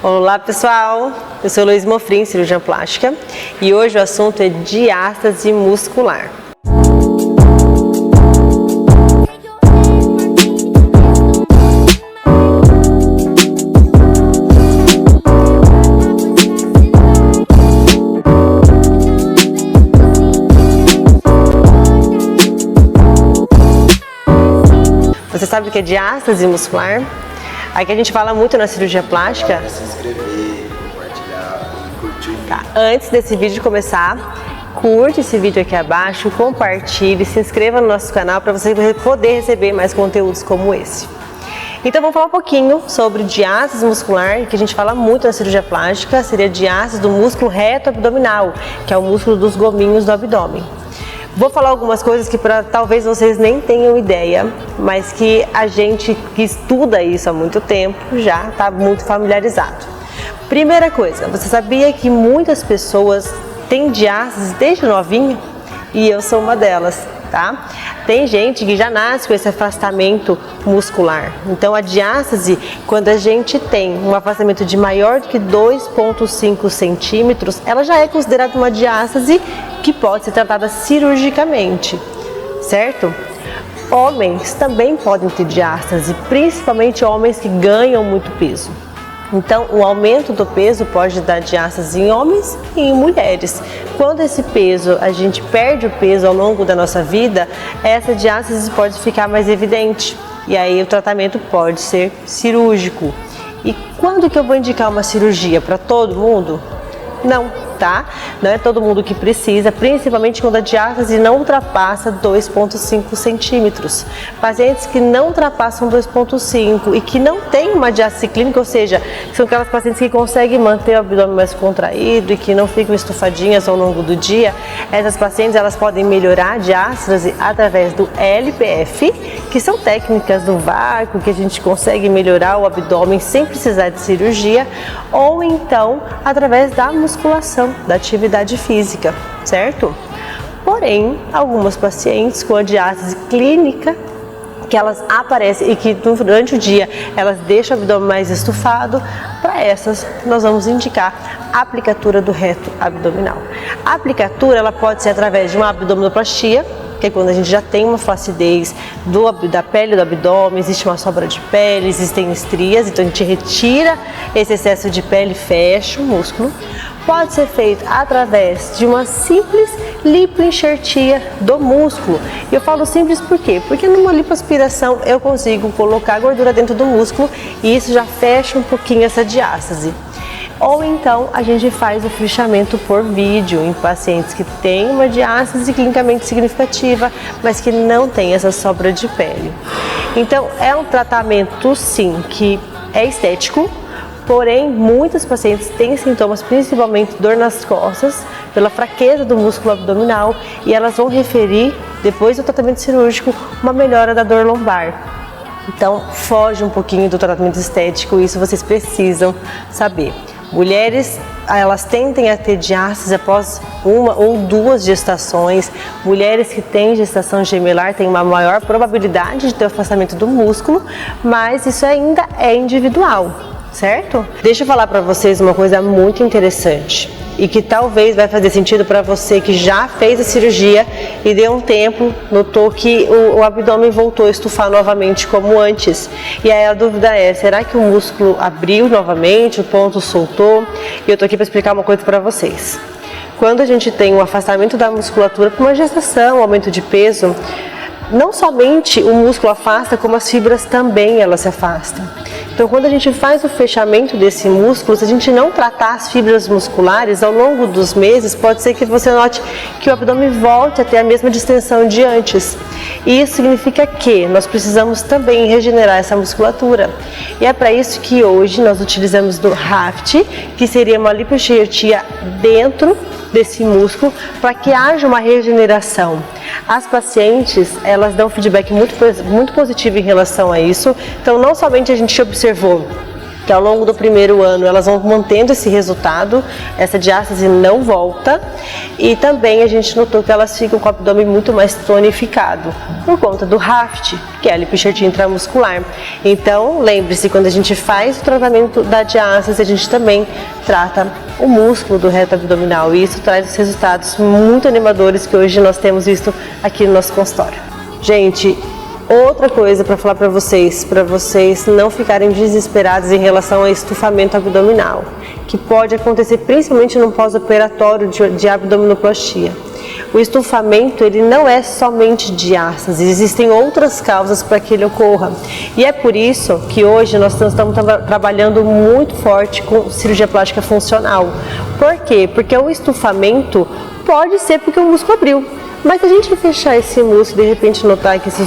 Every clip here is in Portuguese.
Olá pessoal, eu sou Luiz Mofrim, cirurgiã plástica, e hoje o assunto é diástase muscular. Você sabe o que é diástase muscular? Aqui a gente fala muito na cirurgia plástica. Se inscrever, compartilhar e curtir. Tá. Antes desse vídeo começar, curte esse vídeo aqui abaixo, compartilhe, se inscreva no nosso canal para você poder receber mais conteúdos como esse. Então vamos falar um pouquinho sobre diástase muscular, que a gente fala muito na cirurgia plástica, seria diástase do músculo reto abdominal, que é o músculo dos gominhos do abdômen. Vou falar algumas coisas que talvez vocês nem tenham ideia, mas que a gente que estuda isso há muito tempo já está muito familiarizado. Primeira coisa, você sabia que muitas pessoas têm diástase desde novinho? E eu sou uma delas, tá? Tem gente que já nasce com esse afastamento muscular. Então a diástase, quando a gente tem um afastamento de maior do que 2,5 centímetros, ela já é considerada uma diástase que pode ser tratada cirurgicamente, certo? Homens também podem ter diástase, principalmente homens que ganham muito peso. Então, o aumento do peso pode dar diástase em homens e em mulheres. Quando esse peso, a gente perde o peso ao longo da nossa vida, essa diástase pode ficar mais evidente. E aí o tratamento pode ser cirúrgico. E quando que eu vou indicar uma cirurgia? Para todo mundo? Não, tá? Não é todo mundo que precisa, principalmente quando a diástase não ultrapassa 2,5 centímetros. Pacientes que não ultrapassam 2,5 e que não têm uma diástase clínica, ou seja, são aquelas pacientes que conseguem manter o abdômen mais contraído e que não ficam estufadinhas ao longo do dia, essas pacientes elas podem melhorar a diástase através do LPF, que são técnicas do vácuo que a gente consegue melhorar o abdômen sem precisar de cirurgia, ou então através da musculação, da atividade física, certo? Porém, algumas pacientes com a diástase clínica, que elas aparecem e que durante o dia elas deixam o abdômen mais estufado, para essas nós vamos indicar a aplicatura do reto abdominal. A aplicatura ela pode ser através de uma abdominoplastia, que é quando a gente já tem uma flacidez da pele do abdômen, existe uma sobra de pele, existem estrias, então a gente retira esse excesso de pele e fecha o músculo. Pode ser feito através de uma simples lipoenxertia do músculo. E eu falo simples por quê? Porque numa lipoaspiração eu consigo colocar a gordura dentro do músculo e isso já fecha um pouquinho essa diástase. Ou então a gente faz o flechamento por vídeo em pacientes que têm uma diástase clinicamente significativa, mas que não tem essa sobra de pele. Então é um tratamento sim que é estético, porém muitas pacientes têm sintomas, principalmente dor nas costas, pela fraqueza do músculo abdominal, e elas vão referir, depois do tratamento cirúrgico, uma melhora da dor lombar. Então foge um pouquinho do tratamento estético, isso vocês precisam saber. Mulheres, elas tendem a ter diástase após uma ou duas gestações. Mulheres que têm gestação gemelar têm uma maior probabilidade de ter afastamento do músculo, mas isso ainda é individual, certo? Deixa eu falar para vocês uma coisa muito interessante e que talvez vai fazer sentido para você que já fez a cirurgia e deu um tempo, notou que o abdômen voltou a estufar novamente como antes. E aí a dúvida é, será que o músculo abriu novamente, o ponto soltou? E eu tô aqui para explicar uma coisa para vocês. Quando a gente tem um afastamento da musculatura por uma gestação, aumento de peso, não somente o músculo afasta, como as fibras também elas se afastam. Então, quando a gente faz o fechamento desse músculo, se a gente não tratar as fibras musculares ao longo dos meses, pode ser que você note que o abdômen volte a ter a mesma distensão de antes. E isso significa que nós precisamos também regenerar essa musculatura. E é para isso que hoje nós utilizamos do Raft, que seria uma lipoenxertia dentro desse músculo, para que haja uma regeneração. As pacientes, elas dão feedback muito positivo em relação a isso. Então, não somente a gente observou que ao longo do primeiro ano elas vão mantendo esse resultado, essa diástase não volta, e também a gente notou que elas ficam com o abdômen muito mais tonificado, por conta do Raft, que é a lipoenxertia intramuscular. Então, lembre-se, quando a gente faz o tratamento da diástase, a gente também trata o músculo do reto abdominal, e isso traz resultados muito animadores que hoje nós temos visto aqui no nosso consultório. Gente, outra coisa para falar para vocês não ficarem desesperados em relação ao estufamento abdominal, que pode acontecer principalmente no pós-operatório de abdominoplastia. O estufamento, ele não é somente diástase, existem outras causas para que ele ocorra. E é por isso que hoje nós estamos trabalhando muito forte com cirurgia plástica funcional. Por quê? Porque o estufamento pode ser porque o músculo abriu. Mas se a gente fechar esse músculo e de repente notar que esse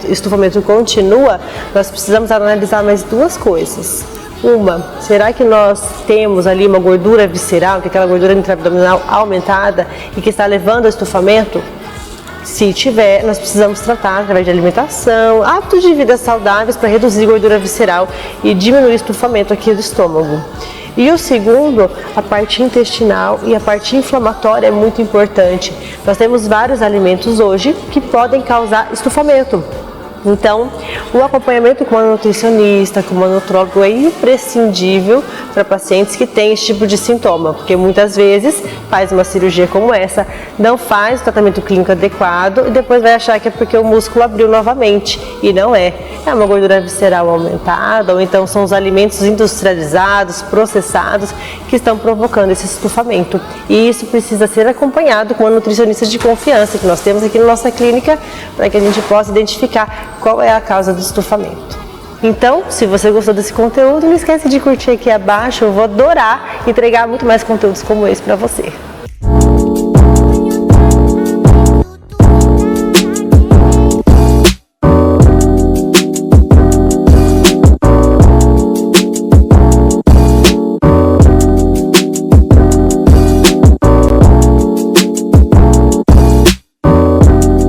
estufamento continua, nós precisamos analisar mais duas coisas. Uma, será que nós temos ali uma gordura visceral, que é aquela gordura intraabdominal aumentada e que está levando ao estufamento? Se tiver, nós precisamos tratar através de alimentação, hábitos de vida saudáveis para reduzir gordura visceral e diminuir o estufamento aqui do estômago. E o segundo, a parte intestinal e a parte inflamatória é muito importante. Nós temos vários alimentos hoje que podem causar estufamento. Então, o acompanhamento com uma nutricionista, com uma nutróloga é imprescindível para pacientes que têm esse tipo de sintoma, porque muitas vezes faz uma cirurgia como essa, não faz o tratamento clínico adequado e depois vai achar que é porque o músculo abriu novamente, e não é. É uma gordura visceral aumentada, ou então são os alimentos industrializados, processados, que estão provocando esse estufamento. E isso precisa ser acompanhado com uma nutricionista de confiança, que nós temos aqui na nossa clínica, para que a gente possa identificar qual é a causa do estufamento. Então, se você gostou desse conteúdo, não esquece de curtir aqui abaixo, eu vou adorar entregar muito mais conteúdos como esse para você.